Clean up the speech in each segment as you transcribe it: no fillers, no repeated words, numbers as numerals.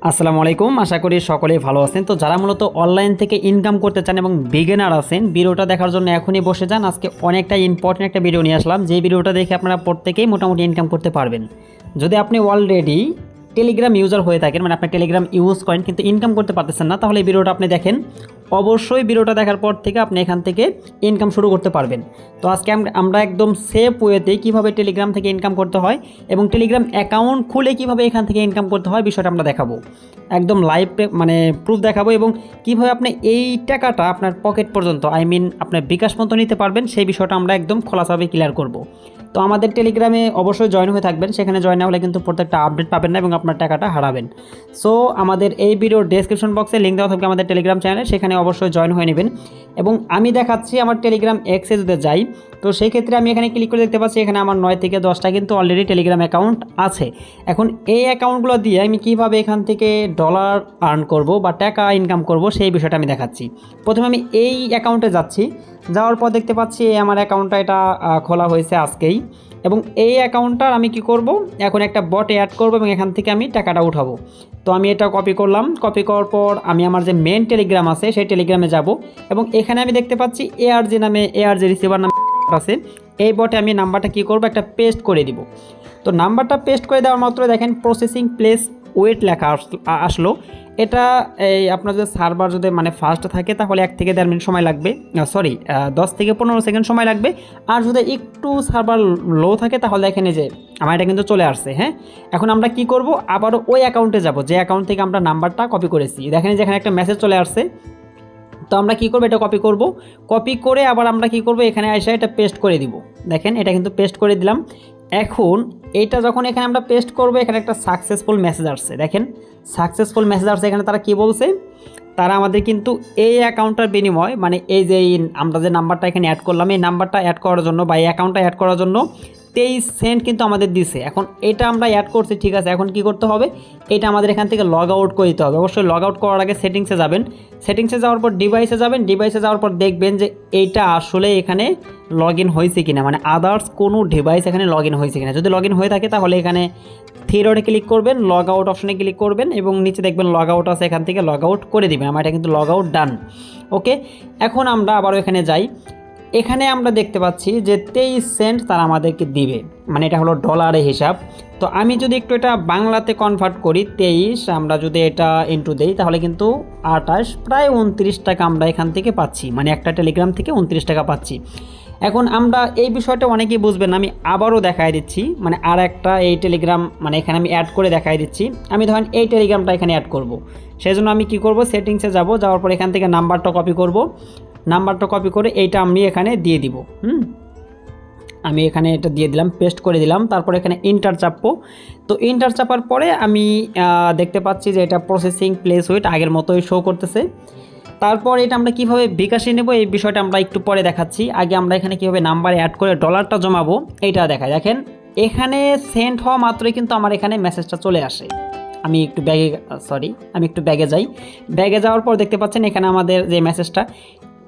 আসসালামু আলাইকুম, আশা করি সকলেই ভালো আছেন। তো যারা মূলত অনলাইন থেকে ইনকাম করতে চান এবং বিগিনার আছেন, ভিডিওটা দেখার জন্য এখনই বসে যান। আজকে অনেকটা ইম্পর্টেন্ট একটা ভিডিও নিয়ে আসলাম, যে ভিডিওটা দেখে আপনারা প্রত্যেকেই মোটামুটি ইনকাম করতে পারবেন। যদি আপনি অলরেডি টেলিগ্রাম ইউজার হয়ে থাকেন, মানে আপনি টেলিগ্রাম ইউজ করেন কিন্তু ইনকাম করতে পারতেছেন না, তাহলে এই ভিডিওটা আপনি দেখেন। অবশ্যই ভিডিওটা দেখার পর থেকে আপনি এখান থেকে ইনকাম শুরু করতে পারবেন। তো আজকে আমরা একদম সেফ ওয়েতে কীভাবে টেলিগ্রাম থেকে ইনকাম করতে হয় এবং টেলিগ্রাম অ্যাকাউন্ট খুলে কীভাবে এখান থেকে ইনকাম করতে হয় বিষয়টা আমরা দেখাবো। একদম লাইভ মানে প্রুফ দেখাবো এবং কীভাবে আপনি এই টাকাটা আপনার পকেট পর্যন্ত আপনার বিকাশ মতো নিতে পারবেন, সেই বিষয়টা আমরা একদম খোলাসাভাবে ক্লিয়ার করব। তো আমাদের টেলিগ্রামে অবশ্যই জয়েন হয়ে থাকবেন, সেখানে জয়েন না হলে কিন্তু প্রত্যেকটা আপডেট পাবেন না এবং আপনার টাকাটা হারাবেন। সো আমাদের এই ভিডিওর ডেসক্রিপশন বক্সে লিঙ্ক দেওয়া থাকবে আমাদের টেলিগ্রাম চ্যানেলে, সেখানে অবশ্যই জয়েন হয়ে নেবেন। এবং আমি দেখাচ্ছি আমার টেলিগ্রাম এক্সে যদি যাই, তো সেই ক্ষেত্রে আমি এখানে ক্লিক করে দেখতে পাচ্ছি এখানে আমার 9 থেকে 10টা কিন্তু অলরেডি টেলিগ্রাম অ্যাকাউন্ট আছে। এখন এই অ্যাকাউন্টগুলো দিয়ে আমি কীভাবে এখান থেকে ডলার আর্ন করব বা টাকা ইনকাম করব সেই বিষয়টা আমি দেখাচ্ছি। প্রথমে আমি এই অ্যাকাউন্টে যাচ্ছি, যাওয়ার পর দেখতে পাচ্ছি আমার অ্যাকাউন্টটা এটা খোলা হয়েছে আজকেই। এবং এই অ্যাকাউন্টটার আমি কি করব, এখন একটা বট অ্যাড করব এবং এখান থেকে আমি টাকাটা উঠাবো। তো আমি এটা কপি করলাম, কপি করার পর আমি আমার যে মেন টেলিগ্রাম আছে সেই টেলিগ্রামে যাব এবং এখানে আমি দেখতে পাচ্ছি এআরজি নামে, এআরজি রিসিভার নামে আছে। এই বটে আমি নাম্বারটা কি করব, একটা পেস্ট করে দিব। তো নাম্বারটা পেস্ট করে দেওয়ার মাত্র দেখেন প্রসেসিং প্লেস ওয়েট লেখা আসলো। এটা এই আপনার যদি সার্ভার যদি মানে ফাস্ট থাকে তাহলে 1 থেকে 1.5 মিনিট সময় লাগবে, 10 থেকে 15 সেকেন্ড সময় লাগবে। আর যদি একটু সার্ভার লো থাকে তাহলে দেখেন এই যে আমার এটা কিন্তু চলে আসছে। হ্যাঁ, এখন আমরা কি করব, আবারও ওই অ্যাকাউন্টে যাব যে অ্যাকাউন্ট থেকে আমরা নাম্বারটা কপি করেছি। দেখেন যেখানে একটা মেসেজ চলে আসছে। তো আমরা কি করব, এটা কপি করব, কপি করে আবার আমরা কি করব, এখানে এসে এটা পেস্ট করে দিব। দেখেন এটা কিন্তু পেস্ট করে দিলাম। এখন এটা যখন এখানে আমরা পেস্ট করব, এখানে একটা সাকসেসফুল মেসেজ আসছে। দেখেন সাকসেসফুল মেসেজ আসছে। এখানে তারা কি বলছে, তারা আমাদের কিন্তু এই অ্যাকাউন্টটার বিনিময় মানে এই যে আমরা যে নাম্বারটা এখানে অ্যাড করলাম, এই নাম্বারটা অ্যাড করার জন্য বা এই অ্যাকাউন্টটা অ্যাড করার জন্য 23 সেন্ট কিন্তু আমাদের দিছে। এখন এটা আমরা অ্যাড করছি, ঠিক আছে। এখন কি করতে হবে, এটা আমাদের এখান থেকে লগ আউট করে দিতে হবে। অবশ্যই লগ আউট করার আগে সেটিংসে যাবেন, সেটিংসে যাওয়ার পর ডিভাইসে যাবেন, ডিভাইসে যাওয়ার পর দেখবেন যে এইটা আসলে এখানে লগ ইন হয়েছে কিনা, মানে আদার্স কোনো ডিভাইস এখানে লগ ইন হয়েছে কিনা। যদি লগ ইন হয়ে থাকে তাহলে এখানে থ্রি ডটে ক্লিক করবেন, লগ আউট অপশনে ক্লিক করবেন এবং নিচে দেখবেন লগ আউট আছে, এখান থেকে লগ আউট করে দিবেন। আমার এটা কিন্তু লগ আউট ডান। ওকে, এখন আমরা আবারও এখানে যাই। এখানে আমরা দেখতে পাচ্ছি যে 23 সেন্ট তারা আমাদেরকে দিবে, মানে এটা হলো ডলারে হিসাব। তো আমি যদি একটু এটা বাংলাতে কনভার্ট করি, 23 আমরা যদি এটা ইন্টু দেই তাহলে কিন্তু 28 প্রায় 29 টাকা আমরা এখান থেকে পাচ্ছি, মানে একটা টেলিগ্রাম থেকে 29 টাকা পাচ্ছি। এখন আমরা এই বিষয়টা অনেকেই বুঝবেন না, আমি আবারও দেখাই দিচ্ছি, মানে আর একটা এই টেলিগ্রাম মানে এখানে আমি অ্যাড করে দেখাই দিচ্ছি। আমি ধরেন এই টেলিগ্রামটা এখানে অ্যাড করব, সেই জন্য আমি কি করব, সেটিংসে যাব, যাওয়ার পর এখান থেকে নাম্বারটা কপি করব, নাম্বারটা কপি করে এইটা আমি এখানে দিয়ে দিব। আমি এখানে এটা দিয়ে দিলাম, পেস্ট করে দিলাম। তারপর এখানে ইন্টার চাপবো। তো ইন্টার চাপার পরে আমি দেখতে পাচ্ছি যে এটা প্রসেসিং প্লেস ওয়েট আগের মতোই শো করতেছে। তারপর এটা আমরা কীভাবে বিকাশে নেব এই বিষয়টা আমরা একটু পরে দেখাচ্ছি। আগে আমরা এখানে কীভাবে নাম্বার অ্যাড করে ডলারটা জমাবো এইটা দেখাই। দেখেন এখানে সেন্ড হওয়া মাত্রই কিন্তু আমার এখানে মেসেজটা চলে আসে। আমি একটু ব্যাগে যাই। ব্যাগে যাওয়ার পর দেখতে পাচ্ছেন এখানে আমাদের যে মেসেজটা,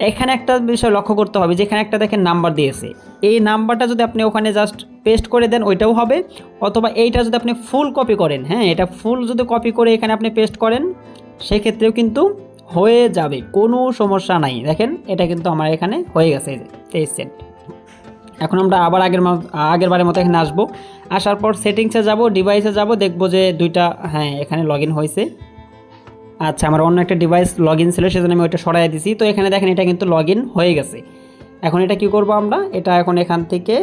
এখানে একটা বিষয় লক্ষ্য করতে হবে যে এখানে একটা দেখেন নাম্বার দিয়েছে। এই নাম্বারটা যদি আপনি ওখানে জাস্ট পেস্ট করে দেন ওইটাও হবে, অথবা এইটা যদি আপনি ফুল কপি করেন, হ্যাঁ এটা ফুল যদি কপি করে এখানে আপনি পেস্ট করেন সেক্ষেত্রেও কিন্তু হয়ে যাবে, কোনো সমস্যা নাই। দেখেন এটা কিন্তু আমার এখানে হয়ে গেছে 23 সেন্ট। এখন আমরা আবার আগের বারের মতো এখানে আসবো, আসার পর সেটিংসে যাব, ডিভাইসে যাব, দেখবো যে দুইটা হ্যাঁ এখানে লগ ইন হয়েছে। আচ্ছা, আমার অন্য একটা ডিভাইস লগ ইন ছিল সেজন্য আমি ওইটা সরাই দিছি। তো এখানে দেখেন এটা কিন্তু লগ ইন হয়ে গেছে। এখন এটা কি করব, আমরা এটা এখন এখান থেকে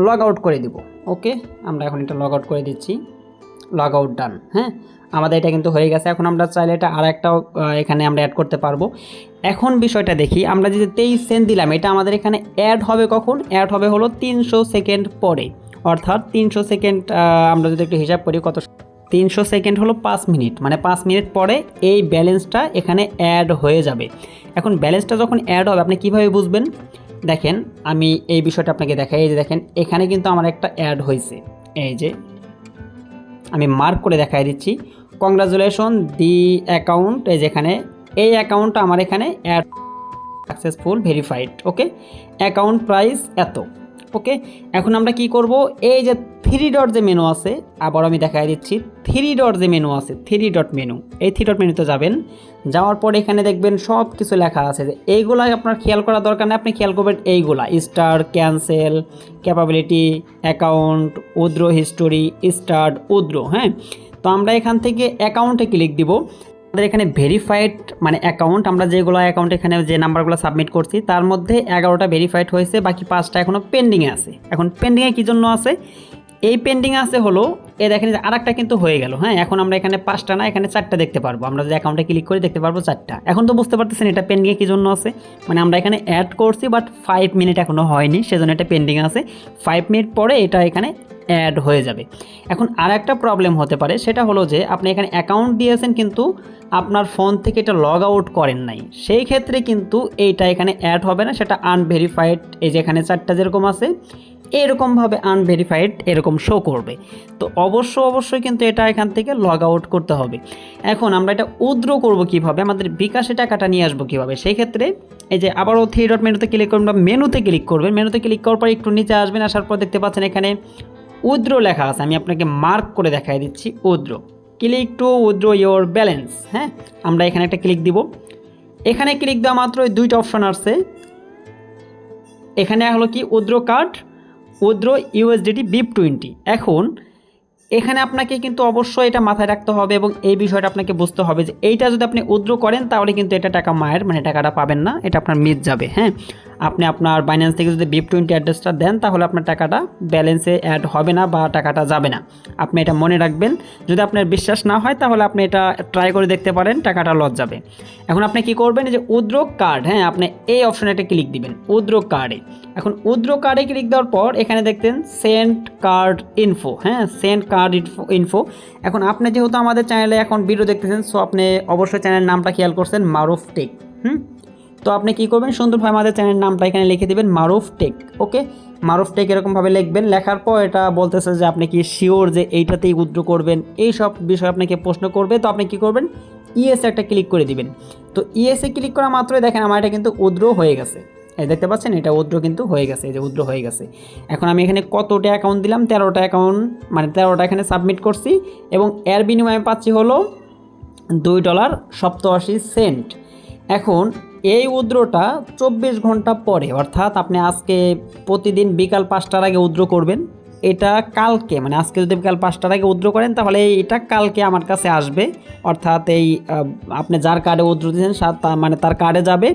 লগ আউট করে দিব। ওকে, আমরা এখন এটা লগ আউট করে দিচ্ছি, লগ আউট ডান। হ্যাঁ, আমাদের এটা কিন্তু হয়ে গেছে। এখন আমরা চাইলে এটা আর একটা এখানে আমরা অ্যাড করতে পারবো। এখন বিষয়টা দেখি, আমরা যদি 23 সেন্ট দিলাম, এটা আমাদের এখানে অ্যাড হবে কখন, অ্যাড হবে হলো 300 সেকেন্ড পরে। অর্থাৎ 300 সেকেন্ড আমরা যদি একটু হিসাব করি, কত 300 সেকেন্ড হলো 5 মিনিট, মানে 5 মিনিট পরে এই ব্যালেন্সটা এখানে অ্যাড হয়ে যাবে। এখন ব্যালেন্সটা যখন অ্যাড হবে আপনি কীভাবে বুঝবেন, দেখেন আমি এই বিষয়টা আপনাকে দেখাই। এই যে দেখেন এখানে কিন্তু আমার একটা অ্যাড হয়েছে, এই যে আমি মার্ক করে দেখাই দিচ্ছি, কংগ্রাচুলেশন দি অ্যাকাউন্ট। এই যেখানে এই অ্যাকাউন্টটা আমার এখানে অ্যাড সাকসেসফুল ভেরিফাইড। ওকে, অ্যাকাউন্ট প্রাইস এত। ওকে, এখন আমরা কি করব, এই যে থ্রি ডট যে মেনু আছে, আবার আমি দেখাই দিচ্ছি, থ্রি ডট যে মেনু আছে, থ্রি ডট মেনু, এই থ্রি ডট মেনুতে যাবেন। যাওয়ার পর এখানে দেখবেন সব কিছু লেখা আছে, যে এইগুলা আপনার খেয়াল করার দরকার নেই, আপনি খেয়াল করবেন এইগুলা star, cancel, capability, account, withdraw history, start, withdraw. হ্যাঁ, তো আমরা এখান থেকে অ্যাকাউন্টে ক্লিক দিব। আমাদের এখানে ভেরিফাইড মানে অ্যাকাউন্ট, আমরা যেগুলো অ্যাকাউন্ট এখানে যে নাম্বারগুলো সাবমিট করছি তার মধ্যে 11টা ভেরিফাইড হয়েছে, বাকি 5টা এখনও পেন্ডিংয়ে আছে। এখন পেন্ডিংয়ে কী জন্য আছে, এই পেন্ডিং আছে হলো এ দেখেন যে আরেকটা কিন্তু হয়ে গেল। হ্যাঁ, এখন আমরা এখানে 5টা না, এখানে 4টা দেখতে পারবো। আমরা যদি অ্যাকাউন্টে ক্লিক করে দেখতে পারবো 4টা। এখন তো বুঝতে পারতেছেন এটা পেন্ডিংয়ে কী জন্য আছে, মানে আমরা এখানে অ্যাড করছি বাট 5 মিনিট এখনও হয়নি, সেজন্য এটা পেন্ডিং আছে। 5 মিনিট পরে এটা এখানে অ্যাড হয়ে যাবে। এখন আর একটা প্রবলেম হতে পারে, সেটা হলো যে আপনি এখানে অ্যাকাউন্ট দিয়েছেন কিন্তু আপনার ফোন থেকে এটা লগ আউট করেন নাই, সেই ক্ষেত্রে কিন্তু এইটা এখানে অ্যাড হবে না, সেটা আনভেরিফাইড, এই যে এখানে 4টা যেরকম আছে এরকমভাবে আনভেরিফাইড এরকম শো করবে। তো অবশ্যই কিন্তু এটা এখান থেকে লগ আউট করতে হবে। এখন আমরা এটা উইথড্র করব কিভাবে, আমাদের বিকাশে টাকাটা নিয়ে আসবো কীভাবে, সেই ক্ষেত্রে এই যে আবারও থ্রি ডট মেনুতে ক্লিক করবেন বা মেনুতে ক্লিক করবেন। মেনুতে ক্লিক করার পর একটু নিচে আসবেন, আসার পর দেখতে পাচ্ছেন এখানে উইথড্র লেখা আছে, আমি আপনাকে মার্ক করে দেখাই দিচ্ছি। Withdraw, click to withdraw your balance. হ্যাঁ, আমরা এখানে একটা ক্লিক দিব। এখানে ক্লিক দেওয়া মাত্র 2টা অপশন আসছে, এখানে হলো কি withdraw card, withdraw USDT BIP20। এখন এখানে আপনাকে কিন্তু অবশ্যই এটা মাথায় রাখতে হবে এবং এই বিষয়টা আপনাকে বুঝতে হবে যে এইটা যদি আপনি উইথড্র করেন তাহলে কিন্তু এটা টাকা মায়ের মানে টাকাটা পাবেন না, এটা আপনার মিস যাবে। হ্যাঁ, আপনি আপনার বাইন্যান্স থেকে যদি BIP20 অ্যাড্রেসটা দেন তাহলে আপনার টাকাটা ব্যালেন্সে অ্যাড হবে না বা টাকাটা যাবে না। আপনি এটা মনে রাখবেন, যদি আপনার বিশ্বাস না হয় তাহলে আপনি এটা ট্রাই করে দেখতে পারেন, টাকাটা লস যাবে। এখন আপনি কি করবেন, যে উইথড্র কার্ড, হ্যাঁ আপনি এই অপশনে একটা ক্লিক দিবেন উইথড্র কার্ডে। এখন উইথড্র কার্ডে ক্লিক দেওয়ার পর এখানে দেখতেন সেন্ড কার্ড ইনফো। হ্যাঁ, সেন্ড কার্ড ইনফো। এখন আপনি যেহেতু আমাদের চ্যানেলে এখন ভিডিও দেখতেছেন, সো আপনি অবশ্যই চ্যানেলের নামটা খেয়াল করছেন, মারুফ টেক। তো আপনি কী করবেন, সুন্দরভাবে আমাদের চ্যানেলের নামটা এখানে লিখে দেবেন মারুফ টেক। ওকে, মারুফ টেক এরকমভাবে লিখবেন। লেখার পর এটা বলতেছে যে আপনি কি শিওর যে এইটাতেই উইথড্র করবেন, এই সব বিষয় আপনাকে প্রশ্ন করবে। তো আপনি কী করবেন, ইএসএ একটা ক্লিক করে দিবেন। তো ইএসএ ক্লিক করা মাত্রই দেখেন আমার এটা কিন্তু উইথড্র হয়ে গেছে। এই দেখতে পাচ্ছেন এটা উইথড্র কিন্তু হয়ে গেছে, এই যে উইথড্র হয়ে গেছে। এখন আমি এখানে কতটা অ্যাকাউন্ট দিলাম, 13টা অ্যাকাউন্ট, মানে 13টা এখানে সাবমিট করছি এবং এর বিনিময়ে পাচ্ছি হলো $2.87। এখন এই উইথড্রটা 24 ঘন্টা পরে, অর্থাৎ আপনি আজকে প্রতিদিন বিকাল 5টার আগে উইথড্র করবেন, এটা কালকে মানে আজকে যদি বিকাল 5টার আগে উইথড্র করেন তাহলে এটা কালকে আমার কাছে আসবে। অর্থাৎ এই আপনি যার কার্ডে উইথড্র দিয়েছেন মানে তার কার্ডে যাবে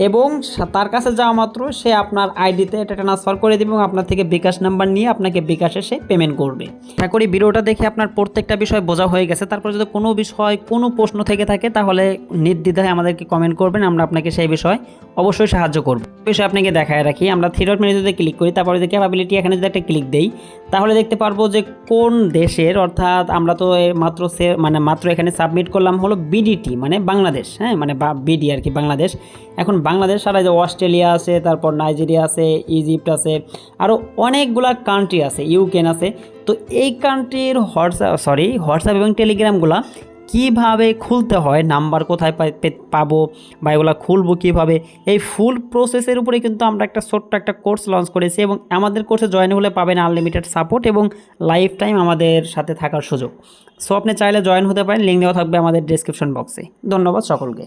এবং তার কাছে যাওয়া মাত্র সে আপনার আইডিতে এটা ট্রান্সফার করে দেবে এবং আপনার থেকে বিকাশ নাম্বার নিয়ে আপনাকে বিকাশে সে পেমেন্ট করবে। আশা করি ভিডিওটা দেখে আপনার প্রত্যেকটা বিষয় বোঝা হয়ে গেছে। তারপর যদি কোনো বিষয় কোনো প্রশ্ন থেকে থাকে তাহলে নির্দ্বিধায় আমাদেরকে কমেন্ট করবেন, আমরা আপনাকে সেই বিষয় অবশ্যই সাহায্য করব। বিষয় আপনাকে দেখায় রাখি, আমরা থ্রি ডট মেনুতে ক্লিক করি, তারপরে যে ক্যাপাবিলিটি এখানে যদি একটা ক্লিক দেই তাহলে দেখতে পারবো যে কোন দেশের, অর্থাৎ আমরা তো মাত্র এখানে সাবমিট করলাম হলো বিডিটি মানে বাংলাদেশ। হ্যাঁ, মানে বিডি আর কি বাংলাদেশ। এখন বাংলাদেশ ছাড়া যে অস্ট্রেলিয়া আছে, তারপর নাইজেরিয়া আছে, ইজিপ্ট আছে, আরও অনেকগুলা কান্ট্রি আছে, ইউক্রেন আছে। তো এই কান্ট্রির হোয়াটসঅ্যাপ এবং টেলিগ্রামগুলা কীভাবে খুলতে হয়, নাম্বার কোথায় পাবো বা এগুলো খুলবো কীভাবে, এই ফুল প্রসেসের উপরে কিন্তু আমরা একটা ছোট্ট একটা কোর্স লঞ্চ করেছি এবং আমাদের কোর্সে জয়েন হলে পাবেন আনলিমিটেড সাপোর্ট এবং লাইফ টাইম আমাদের সাথে থাকার সুযোগ। সো আপনি চাইলে জয়েন হতে পারেন, লিঙ্ক দেওয়া থাকবে আমাদের ডেসক্রিপশন বক্সে। ধন্যবাদ সকলকে।